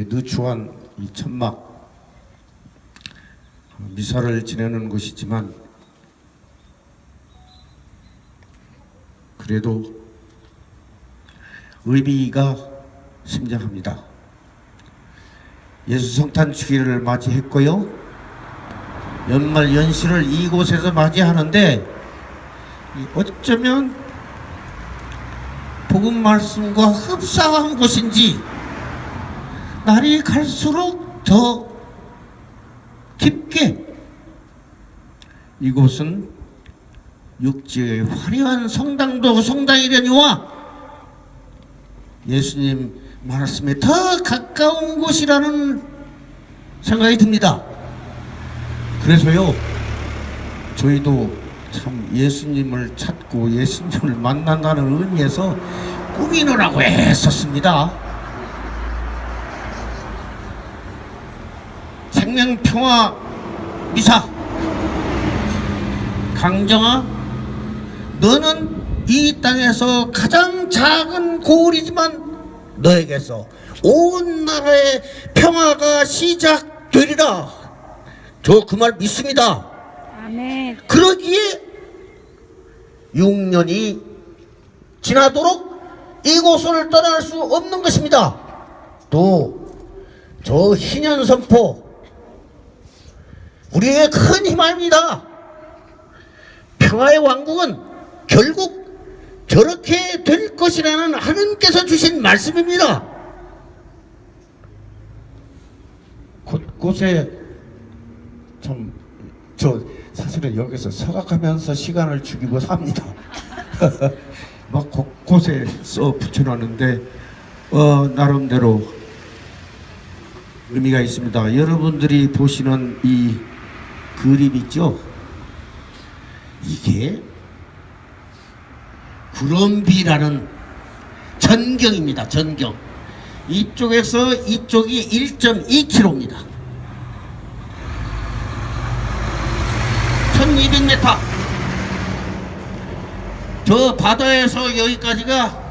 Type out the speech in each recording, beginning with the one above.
누추한 이 천막 미사를 지내는 곳이지만 그래도 의미가 심장합니다. 예수 성탄 주기를 맞이했고요. 연말 연시를 이곳에서 맞이하는데 어쩌면 복음 말씀과 흡사한 곳인지 날이 갈수록 더 깊게 이곳은 육지의 화려한 성당도 성당이려니와 예수님 말씀에 더 가까운 곳이라는 생각이 듭니다. 그래서요, 저희도 참 예수님을 찾고 예수님을 만난다는 의미에서 꾸미느라고 했었습니다. 생명평화 미사. 강정아, 너는 이 땅에서 가장 작은 고울이지만 너에게서 온 나라의 평화가 시작되리라. 저 그 말 믿습니다. 아멘. 그러기에 6년이 지나도록 이곳을 떠날 수 없는 것입니다. 또 저 희년 선포 우리의 큰 희망입니다. 평화의 왕국은 결국 저렇게 될 것이라는 하느님께서 주신 말씀입니다. 곳곳에 참 저 사실은 여기서 서각하면서 시간을 죽이고 삽니다. 막 곳곳에 써 붙여놨는데 나름대로 의미가 있습니다. 여러분들이 보시는 이 그림 있죠? 이게 구럼비라는 전경입니다. 전경. 이쪽에서 이쪽이 1.2km입니다. 1200m. 저 바다에서 여기까지가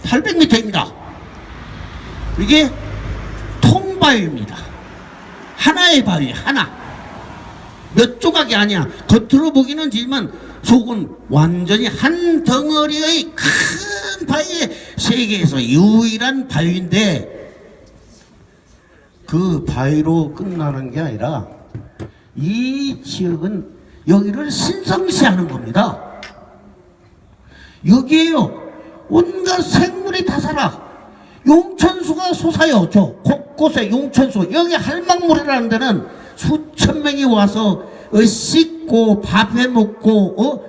800m입니다. 이게 통바위입니다. 하나의 바위, 하나. 몇 조각이 아니야. 겉으로 보기는 지만 속은 완전히 한 덩어리의 큰 바위에 세계에서 유일한 바위인데 그 바위로 끝나는 게 아니라 이 지역은 여기를 신성시하는 겁니다. 여기에요 온갖 생물이 다 살아. 용천수가 솟아요. 저 곳곳에 용천수. 여기 할망물이라는 데는 수천 명이 와서 씻고 밥해 먹고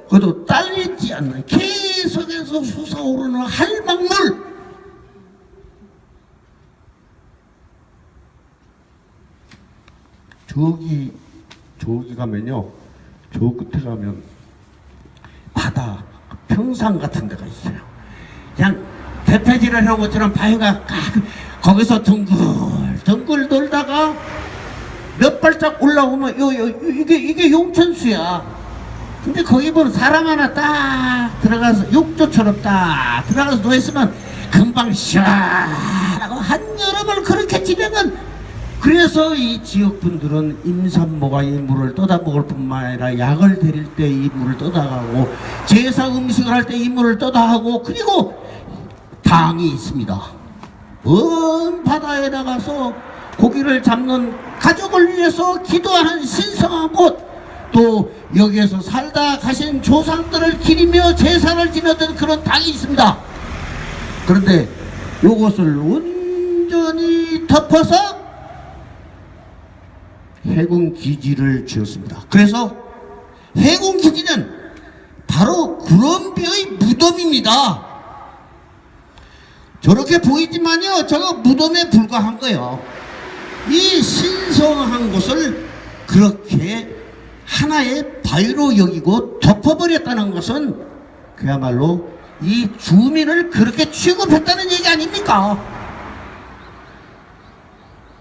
그래도 딸리지 않는 계속해서 솟아오르는 할망물. 저기 가면요, 저 끝에 가면 바다 평상 같은 데가 있어요. 그냥 대패질을 해온 것처럼 바위가 거기서 둥글 돌다가 몇 발짝 올라오면 이게 용천수야. 근데 거기 보면 사람 하나 딱 들어가서 욕조처럼 딱 들어가서 누워있으면 금방 시원하고 한여름을 그렇게 지내는. 그래서 이 지역 분들은 임산모가 이 물을 떠다 먹을 뿐만 아니라 약을 드릴 때 이 물을 떠다 가고 제사 음식을 할 때 이 물을 떠다 하고 그리고 당이 있습니다. 먼 바다에 나가서 고기를 잡는 가족을 위해서 기도하는 신성한 곳, 또 여기에서 살다 가신 조상들을 기리며 제사를 지내던 그런 당이 있습니다. 그런데 이것을 온전히 덮어서 해군기지를 지었습니다. 그래서 해군기지는 바로 구럼비의 무덤입니다. 저렇게 보이지만요, 저거 무덤에 불과한 거예요. 이 신성한 곳을 그렇게 하나의 바위로 여기고 덮어버렸다는 것은 그야말로 이 주민을 그렇게 취급했다는 얘기 아닙니까?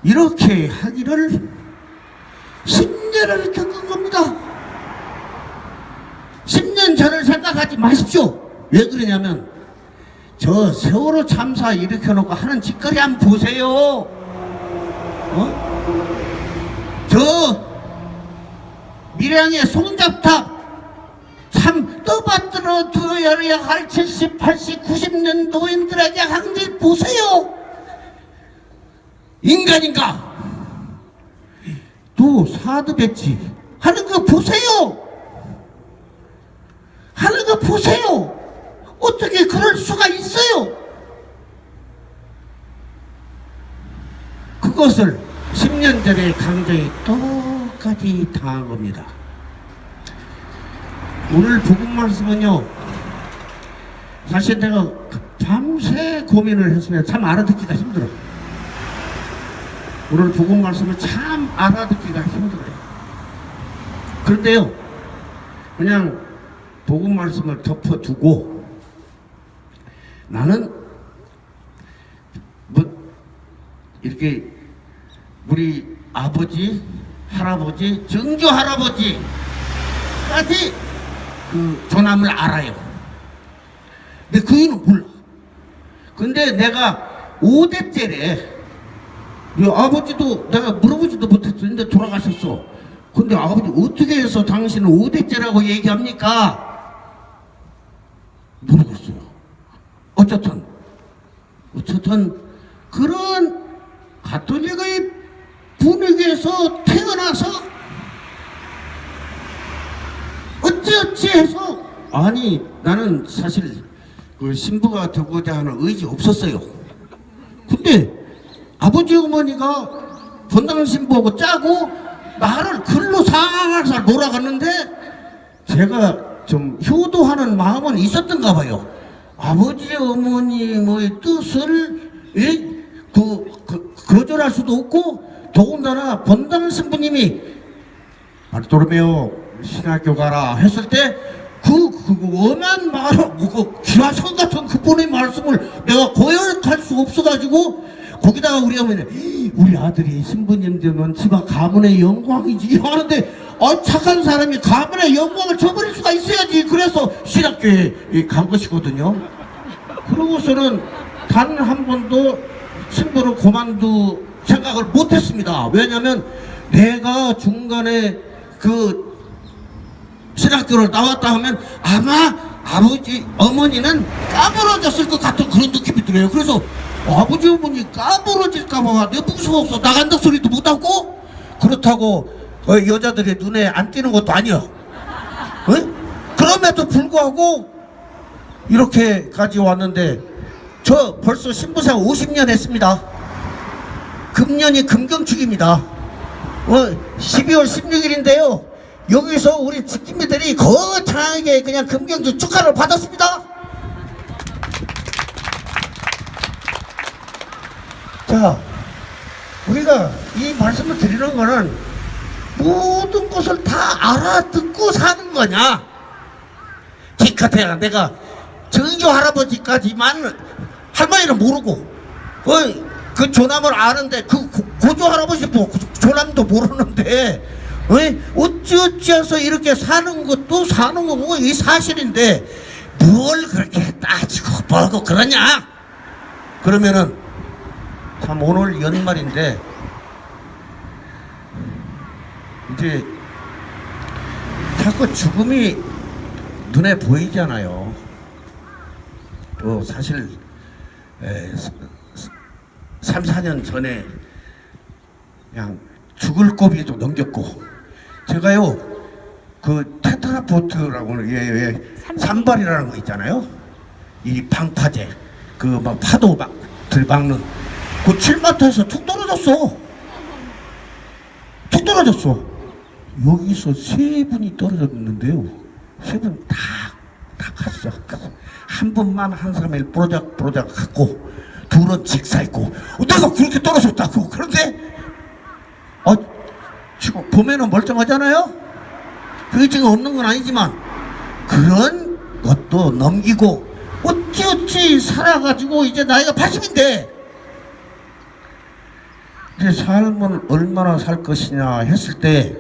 이렇게 하기를 10년을 겪은 겁니다. 10년 전을 생각하지 마십시오. 왜 그러냐면 저 세월호 참사 일으켜놓고 하는 짓거리 한번 보세요. 저 밀양의 송잡탑 참 떠받들어 두어야 할 70, 80, 90년 노인들에게 하는 짓 보세요. 인간인가? 또 사드 배치 하는 거 보세요. 하는 거 보세요. 어떻게 그럴 수가 있어요? 그것을 10년 전에 강정이 똑같이 당한 겁니다. 오늘 복음 말씀은요, 사실 내가 밤새 고민을 했으면 참 알아듣기가 힘들어. 오늘 복음 말씀을 참 알아듣기가 힘들어요. 그런데요, 그냥 복음 말씀을 덮어두고 나는 뭐 이렇게 우리 아버지, 할아버지, 증조 할아버지까지 그 조남을 알아요. 근데 그 이유는 몰라. 근데 내가 5대째래. 아버지도 내가 물어보지도 못했는데 돌아가셨어. 근데 아버지 어떻게 해서 당신은 5대째라고 얘기합니까? 모르겠어요. 어쨌든 그런 가톨릭의 분위기에서 태어나서 어찌어찌 해서, 아니 나는 사실 그 신부가 되고자 하는 의지 없었어요. 근데 아버지 어머니가 본당 신부하고 짜고 나를 글로 살살 몰아갔는데 제가 좀 효도하는 마음은 있었던가 봐요. 아버지 어머님의 뜻을 거절할 수도 없고, 더군다나 본당 신부님이 바르토로메오 신학교 가라 했을 때 그 엄한 말을, 그 기라성 같은 그분의 말씀을 내가 거역할 수 없어가지고, 거기다가 우리 어머니, 우리 아들이 신부님 되면 집안 가문의 영광이지 하는데, 착한 사람이 가문의 영광을 저버릴 수가 있어야지. 그래서 신학교에 간 것이거든요. 그러고서는 단 한 번도 신부를 그만둘 생각을 못했습니다. 왜냐면 내가 중간에 그 신학교를 나왔다 하면 아마 아버지 어머니는 까부러졌을 것 같은 그런 느낌이 들어요. 그래서 아버지 어머니 까부러질까봐 내가 무서워서 나간다 소리도 못하고, 그렇다고 여자들의 눈에 안 띄는 것도 아니야. 그럼에도 불구하고 이렇게까지 왔는데, 저 벌써 신부생활 50년 했습니다. 금년이 금경축입니다. 12월 16일인데요 여기서 우리 직진미들이 거창하게 그냥 금경축 축하를 받았습니다. 자, 우리가 이 말씀을 드리는 거는 모든 것을 다 알아듣고 사는 거냐? 기껏해야 내가 증조 할아버지까지만, 할머니는 모르고 그 조남을 아는데 그 고조 할아버지도 조남도 모르는데 어찌어찌해서 이렇게 사는 것도 사는 거고 이 사실인데 뭘 그렇게 따지고 뭐고 그러냐? 그러면은 참 오늘 연말인데 이제 자꾸 죽음이 눈에 보이잖아요. 또 사실 3, 4년 전에 그냥 죽을 고비도 넘겼고, 제가요 그 테트라포트라고 산발이라는 거 있잖아요. 이 방파제 그 막 파도 막 들박는 그 7마트에서 툭 떨어졌어. 툭 떨어졌어. 여기서 3분이 떨어졌는데요, 3분 다 갔어. 한 분만 한 3일 뽀로작 갔고, 둘은 직사했고, 내가 그렇게 떨어졌다고. 그런데 지금 보면은 멀쩡하잖아요. 그게 지금 없는 건 아니지만 그런 것도 넘기고 어찌어찌 살아가지고 이제 나이가 80인데 이제 삶은 얼마나 살 것이냐 했을 때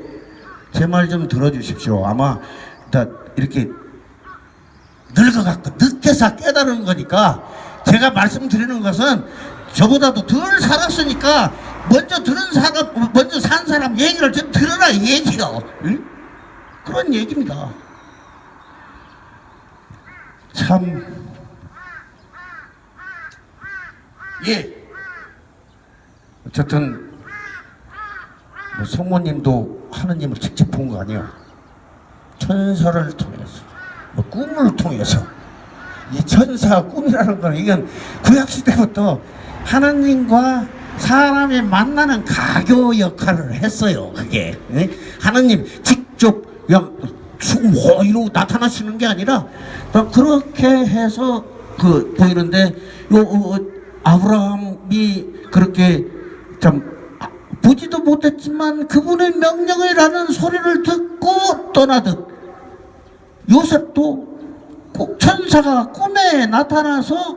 제 말 좀 들어주십시오. 아마 이렇게 늙어갖고 늦게서 깨달은 거니까 제가 말씀드리는 것은 저보다도 덜 살았으니까 먼저 산 사람 얘기를 좀 들어라 이 얘기요. 응? 그런 얘기입니다. 참, 예. 어쨌든 뭐 성모님도 하느님을 직접 본 거 아니에요. 천사를 통해서, 뭐 꿈을 통해서. 이 천사 꿈이라는 건 이건 구약시대부터 하느님과 사람이 만나는 가교 역할을 했어요. 그게 하느님 직접 그냥 이러고 나타나시는 게 아니라 그렇게 해서 보이는데 아브라함이 그렇게 참 보지도 못했지만 그분의 명령이라는 소리를 듣고 떠나듯 요셉도 꼭 천사가 꿈에 나타나서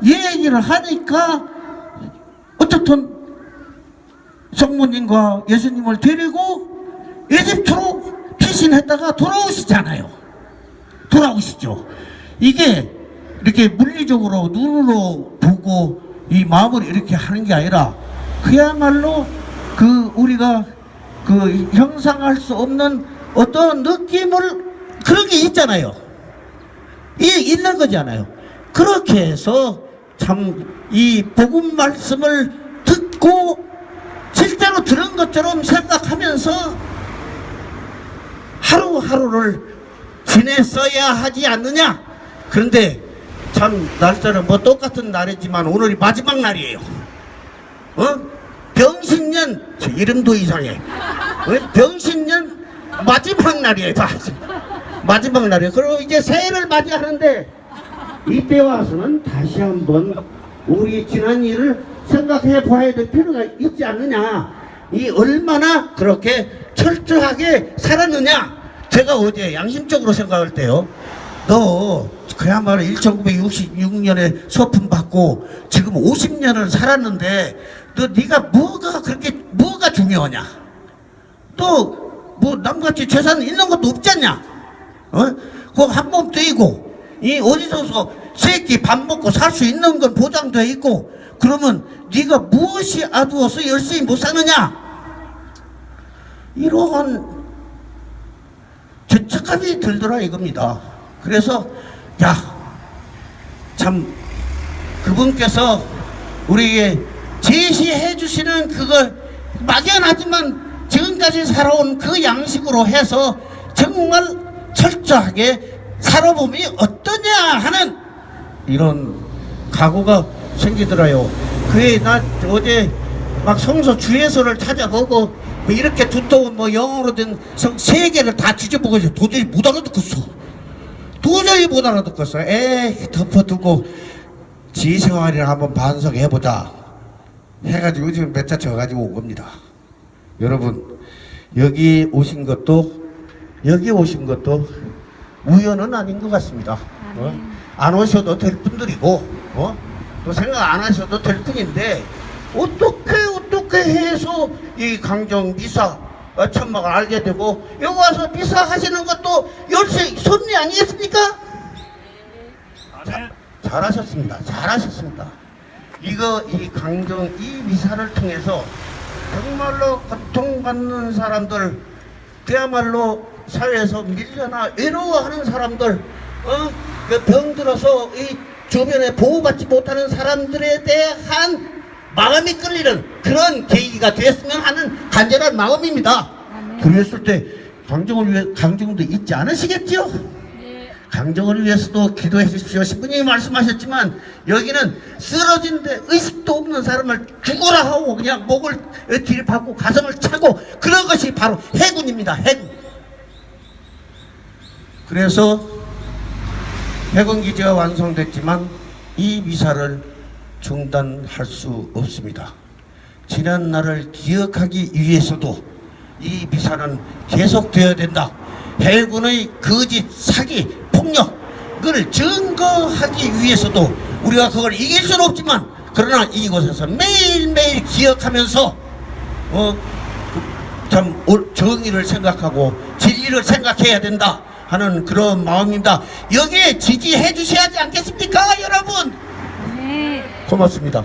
얘기를 하니까 어쨌든 성모님과 예수님을 데리고 에집트로 피신했다가 돌아오시죠. 이게 이렇게 물리적으로 눈으로 보고 이 마음을 이렇게 하는 게 아니라 그야말로 우리가 형상할 수 없는 어떤 느낌을 그런 게 있잖아요. 있는 거잖아요. 그렇게 해서 참 이 복음 말씀을 듣고 실제로 들은 것처럼 생각하면서 하루하루를 지냈어야 하지 않느냐. 그런데 참 날짜는 뭐 똑같은 날이지만 오늘이 마지막 날이에요. 병신년, 제 이름도 이상해. 병신년 마지막 날이에요. 마지막 날이에요. 그리고 이제 새해를 맞이하는데 이때 와서는 다시 한번 우리 지난 일을 생각해 봐야 될 필요가 있지 않느냐. 이 얼마나 그렇게 철저하게 살았느냐. 제가 어제 양심적으로 생각할 때요, 너 그야말로 1966년에 서품 받고 지금 50년을 살았는데 네가 뭐가 중요하냐. 또 뭐 남같이 재산 있는 것도 없잖냐. 그거 한 몸 뛰고 이 어디서 새끼 밥 먹고 살 수 있는 건 보장돼 있고, 그러면 네가 무엇이 아두어서 열심히 못 사느냐. 이러한 죄책감이 들더라 이겁니다. 그래서 참 그분께서 우리에게 제시해 주시는 그걸 막연하지만 지금까지 살아온 그 양식으로 해서 정말 철저하게 살아보면 어떠냐 하는 이런 각오가 생기더라요. 그게 나 어제 막 성서 주예서를 찾아보고 뭐 이렇게 두터운 뭐 영어로 된 성 3개를 다 뒤져보고 도저히 못 알아듣겠어. 에이 덮어두고 지생활이나 한번 반성해보자 해가지고 지금 몇 자 쳐가지고 온 겁니다. 여러분, 여기 오신 것도 우연은 아닌 것 같습니다. 안 오셔도 될 분들이고 또 생각 안 하셔도 될 뿐인데 어떻게 해서 이 강정 미사 천막을 알게 되고 여기 와서 미사 하시는 것도 열쇠 손이 아니겠습니까? 잘하셨습니다. 이 강정 이 미사를 통해서 정말로 고통받는 사람들, 그야말로 사회에서 밀려나 외로워하는 사람들, 병들어서 이 주변에 보호받지 못하는 사람들에 대한 마음이 끌리는 그런 계기가 됐으면 하는 간절한 마음입니다. 그랬을 때 강정도 잊지 않으시겠죠? 강정을 위해서도 기도해 주십시오. 신부님이 말씀하셨지만 여기는 쓰러진 데 의식도 없는 사람을 죽어라 하고 그냥 목을 들이받고 가슴을 차고 그런 것이 바로 해군입니다. 해군. 그래서 해군기지가 완성됐지만 이 미사를 중단할 수 없습니다. 지난 날을 기억하기 위해서도 이 미사는 계속되어야 된다. 해군의 거짓, 사기, 폭력을 증거하기 위해서도 우리가 그걸 이길 수는 없지만 그러나 이곳에서 매일매일 기억하면서 참 정의를 생각하고 진리를 생각해야 된다 하는 그런 마음입니다. 여기에 지지해 주셔야지 않겠습니까, 여러분? 네. 고맙습니다.